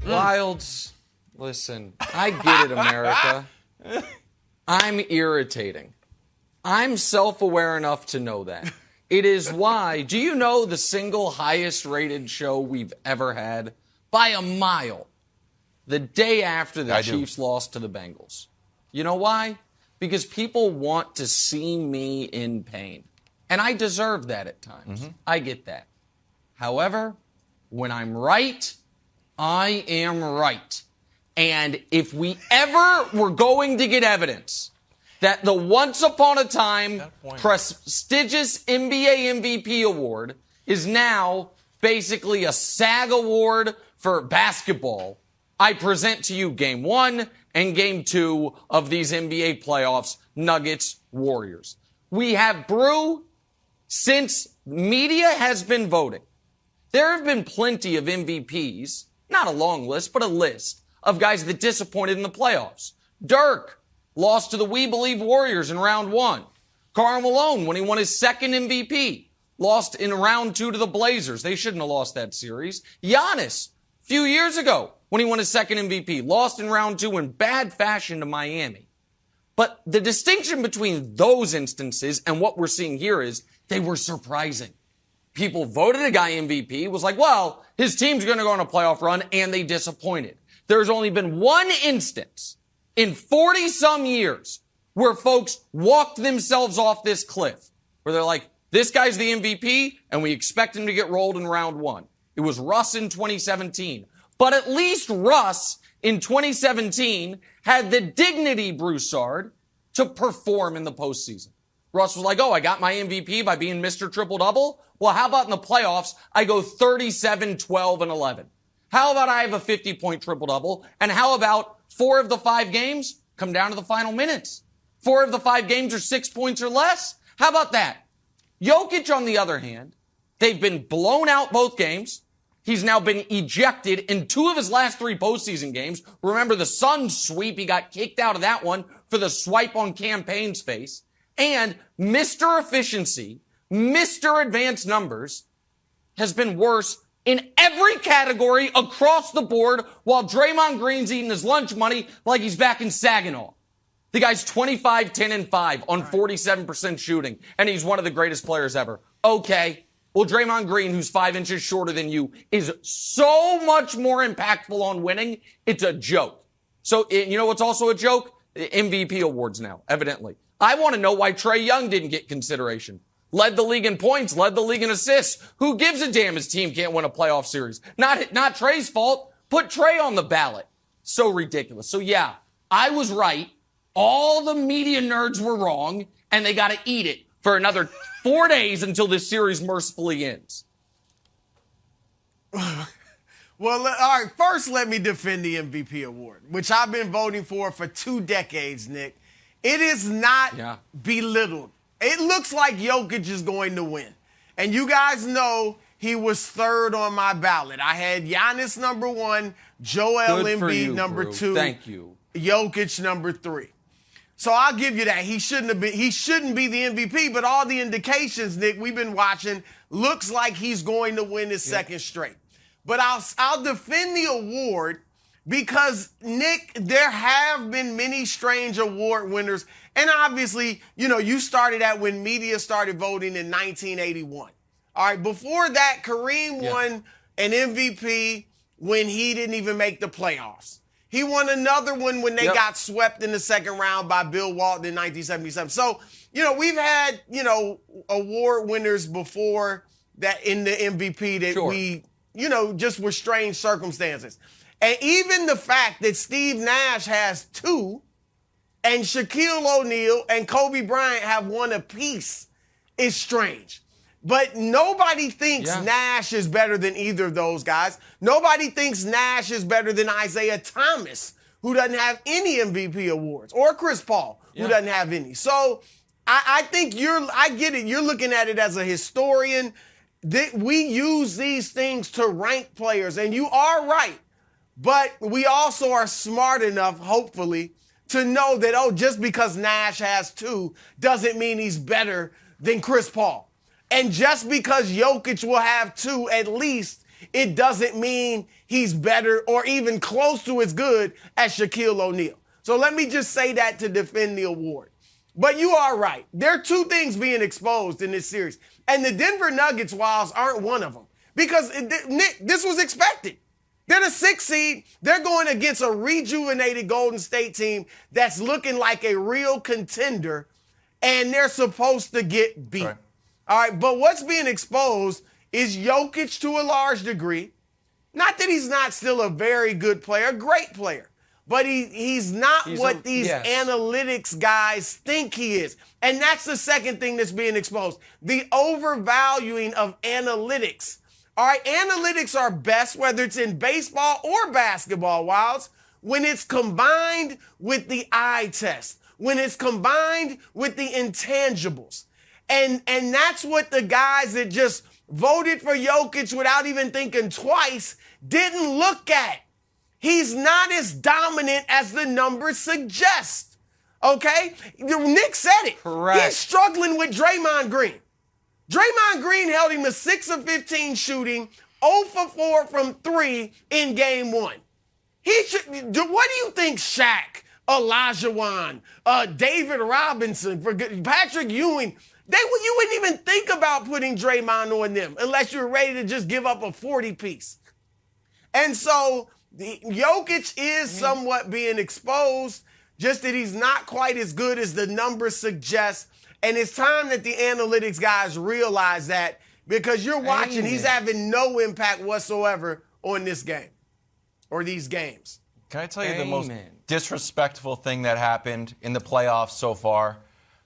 Wilds, listen, I get it, America. I'm irritating. I'm self-aware enough to know that. It is why, do you know the single highest rated show we've ever had? By a mile. The day after the Chiefs lost to the Bengals. You know why? Because people want to see me in pain. And I deserve that at times. I get that. However, when I'm right, I am right. And if we ever were going to get evidence that the once upon a time prestigious NBA MVP award is now basically a SAG award for basketball, I present to you Game 1 and Game 2 of these NBA playoffs, Nuggets, Warriors. We have Brew, since media has been voting, there have been plenty of MVPs, not a long list, but a list of guys that disappointed in the playoffs. Dirk lost to the We Believe Warriors in round 1. Karl Malone, when he won his second MVP, lost in round 2 to the Blazers. They shouldn't have lost that series. Giannis, a few years ago, when he won his second MVP, lost in round 2 in bad fashion to Miami. But the distinction between those instances and what we're seeing here is they were surprising. People voted a guy MVP, was like, well, his team's going to go on a playoff run, and they disappointed. There's only been one instance in 40-some years where folks walked themselves off this cliff, where they're like, this guy's the MVP, and we expect him to get rolled in round 1. It was Russ in 2017. But at least Russ in 2017 had the dignity, Broussard, to perform in the postseason. Russ was like, oh, I got my MVP by being Mr. Triple-Double. Well, how about in the playoffs, I go 37, 12, and 11? How about I have a 50-point triple-double? And how about 4 of the 5 games come down to the final minutes? 4 of the 5 games are 6 points or less? How about that? Jokic, on the other hand, they've been blown out both games. He's now been ejected in 2 of his last 3 postseason games. Remember the Suns sweep, he got kicked out of that one for the swipe on Campaign's face. And Mr. Efficiency, Mr. Advanced Numbers has been worse in every category across the board while Draymond Green's eating his lunch money like he's back in Saginaw. The guy's 25, 10, and 5 on 47% shooting, and he's one of the greatest players ever. Okay. Well, Draymond Green, who's 5 inches shorter than you, is so much more impactful on winning, it's a joke. So, you know what's also a joke? MVP awards now, evidently. I want to know why Trae Young didn't get consideration. Led the league in points, led the league in assists. Who gives a damn his team can't win a playoff series? Not Trae's fault. Put Trae on the ballot. So ridiculous. So yeah, I was right. All the media nerds were wrong, and they got to eat it for another 4 days until this series mercifully ends. Well, all right, first let me defend the MVP award, which I've been voting for 2 decades, Nick. It is not belittled. It looks like Jokic is going to win. And you guys know he was 3rd on my ballot. I had Giannis number 1, Joel Embiid number 2. Thank you. Jokic number 3. So I'll give you that. He shouldn't be the MVP, but all the indications, Nick, we've been watching, looks like he's going to win his second straight. But I'll defend the award because, Nick, there have been many strange award winners. And obviously, you know, you started that when media started voting in 1981. All right, before that, Kareem won an MVP when he didn't even make the playoffs. He won another one when they got swept in the second round by Bill Walton in 1977. So, you know, we've had, you know, award winners before that in the MVP that we, you know, just were strange circumstances. And even the fact that Steve Nash has 2 and Shaquille O'Neal and Kobe Bryant have 1 apiece is strange. But nobody thinks Nash is better than either of those guys. Nobody thinks Nash is better than Isaiah Thomas, who doesn't have any MVP awards, or Chris Paul, who doesn't have any. So I think I get it. You're looking at it as a historian. We use these things to rank players, and you are right. But we also are smart enough, hopefully, to know that, just because Nash has 2 doesn't mean he's better than Chris Paul. And just because Jokic will have 2 at least, it doesn't mean he's better or even close to as good as Shaquille O'Neal. So let me just say that to defend the award. But you are right. There are two things being exposed in this series. And the Denver Nuggets, Wiles, aren't one of them. Because, Nick, this was expected. They're the 6th seed. They're going against a rejuvenated Golden State team that's looking like a real contender, and they're supposed to get beat. Right. All right, but what's being exposed is Jokic to a large degree. Not that he's not still a very good player, a great player, but he's not what these analytics guys think he is. And that's the second thing that's being exposed, the overvaluing of analytics. All right, analytics are best, whether it's in baseball or basketball, Wiles, when it's combined with the eye test, when it's combined with the intangibles. And that's what the guys that just voted for Jokic without even thinking twice didn't look at. He's not as dominant as the numbers suggest, okay? Nick said it. Correct. He's struggling with Draymond Green. Draymond Green held him to 6 of 15 shooting, 0 for 4 from 3 in game 1. What do you think Shaq, Olajuwon, David Robinson, Patrick Ewing, you wouldn't even think about putting Draymond on them unless you're ready to just give up a 40-piece. And so Jokic is somewhat being exposed, just that he's not quite as good as the numbers suggest. And it's time that the analytics guys realize that, because you're watching, he's having no impact whatsoever on this game or these games. Can I tell you the most disrespectful thing that happened in the playoffs so far?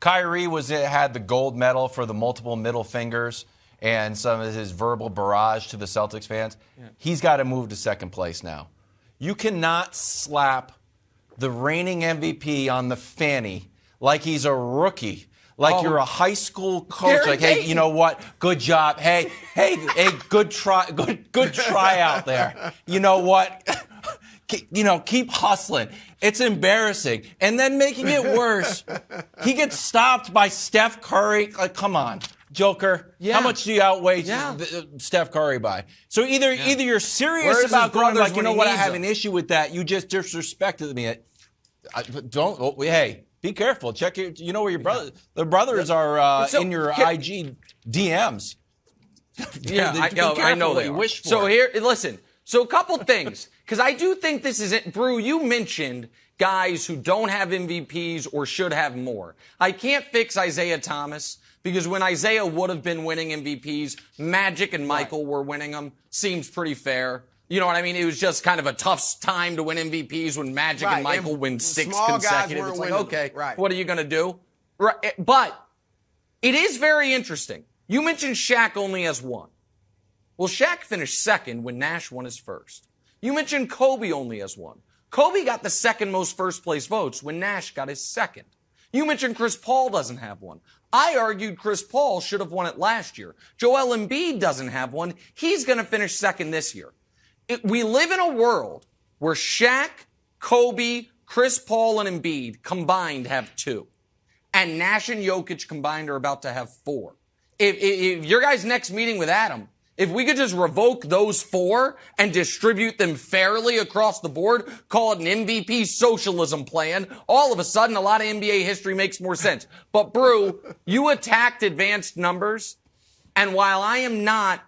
Kyrie had the gold medal for the multiple middle fingers and some of his verbal barrage to the Celtics fans. Yeah. He's got to move to second place now. You cannot slap the reigning MVP on the fanny like he's a rookie. Like you're a high school coach, like, hey, you know what? Good job. Hey, good try out there. You know what? Keep hustling. It's embarrassing. And then making it worse, he gets stopped by Steph Curry. Like, come on, Joker. Yeah. How much do you outweigh Steph Curry by? So either you're serious about going like, you know what? I have an issue with that. You just disrespected me. Hey. Be careful. Check where your brother. The brothers are in your IG DMs. I know they are. So here, listen. So a couple things, because I do think this is it. Brew, you mentioned guys who don't have MVPs or should have more. I can't fix Isaiah Thomas, because when Isaiah would have been winning MVPs, Magic and Michael were winning them. Seems pretty fair. You know what I mean? It was just kind of a tough time to win MVPs when Magic and Michael win 6 consecutive. It's like, okay, what are you going to do? Right. But it is very interesting. You mentioned Shaq only has 1. Well, Shaq finished second when Nash won his first. You mentioned Kobe only has 1. Kobe got the second most first-place votes when Nash got his second. You mentioned Chris Paul doesn't have 1. I argued Chris Paul should have won it last year. Joel Embiid doesn't have 1. He's going to finish second this year. We live in a world where Shaq, Kobe, Chris Paul, and Embiid combined have 2. And Nash and Jokic combined are about to have 4. If your guys' next meeting with Adam, if we could just revoke those 4 and distribute them fairly across the board, call it an MVP socialism plan, all of a sudden a lot of NBA history makes more sense. But Brew, you attacked advanced numbers, and while I am not,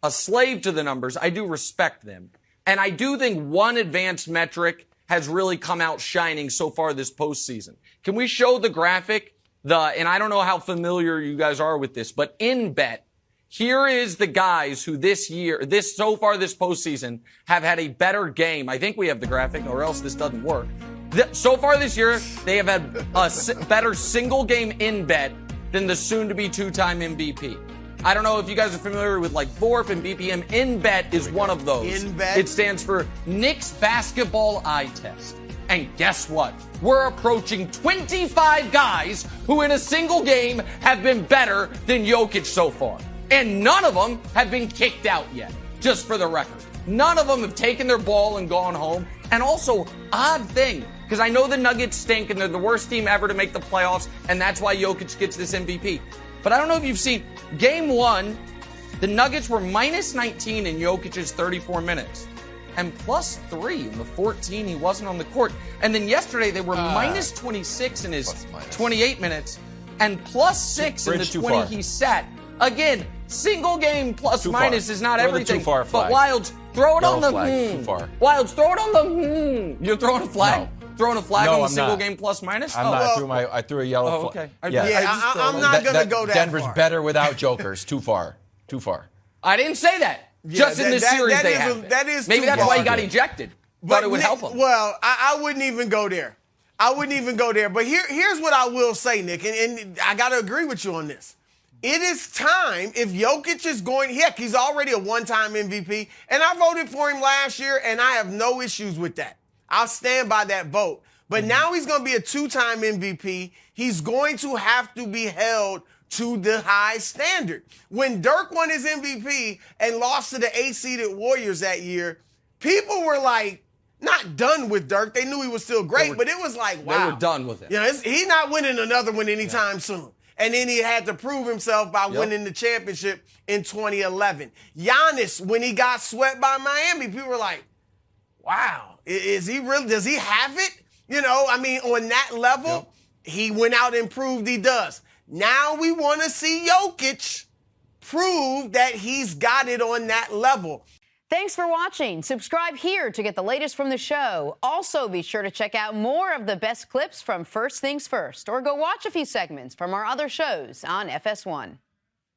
a slave to the numbers, I do respect them. And I do think one advanced metric has really come out shining so far this postseason. Can we show the graphic? And I don't know how familiar you guys are with this, but in bet, here is the guys who so far this postseason have had a better game. I think we have the graphic, or else this doesn't work. So far this year, they have had a better single game in bet than the soon-to-be 2-time MVP. I don't know if you guys are familiar with like VORP and BPM. InBet is one of those. InBet? It stands for Knicks Basketball Eye Test. And guess what? We're approaching 25 guys who in a single game have been better than Jokic so far. And none of them have been kicked out yet, just for the record. None of them have taken their ball and gone home. And also, odd thing, because I know the Nuggets stink and they're the worst team ever to make the playoffs, and that's why Jokic gets this MVP. But I don't know if you've seen Game 1, The Nuggets were minus 19 in Jokic's 34 minutes and plus 3 in the 14 he wasn't on the court. And then yesterday they were minus 26 in his 28 minutes and plus 6 in the 20 he sat. Again, single game plus minus is not everything. But Wilds, throw it on the Too far. Wilds, throw it on the You're throwing a flag? No. Throwing a flag on the I'm single not. game plus minus? I'm not. I threw a yellow flag. Okay. Yeah, I'm not going to go that Denver's far. better without jokers. Too far. Too far. I didn't say that. Just in this series they have. That is Maybe too that's far. why he got ejected. But it would help him. Well, I wouldn't even go there. I wouldn't even go there. But here's what I will say, Nick, and I got to agree with you on this. It is time, if Jokic is going, heck, he's already a one-time MVP, and I voted for him last year, and I have no issues with that. I'll stand by that vote. But now he's going to be a two-time MVP. He's going to have to be held to the high standard. When Dirk won his MVP and lost to the 8-seeded Warriors that year, people were like, not done with Dirk. They knew he was still great, but it was like, wow. They were done with it. You know, he's not winning another one anytime soon. And then he had to prove himself by winning the championship in 2011. Giannis, when he got swept by Miami, people were like, wow, is he really, does he have it? You know, I mean, on that level, he went out and proved he does. Now we want to see Jokic prove that he's got it on that level. Thanks for watching. Subscribe here to get the latest from the show. Also, be sure to check out more of the best clips from First Things First, or go watch a few segments from our other shows on FS1.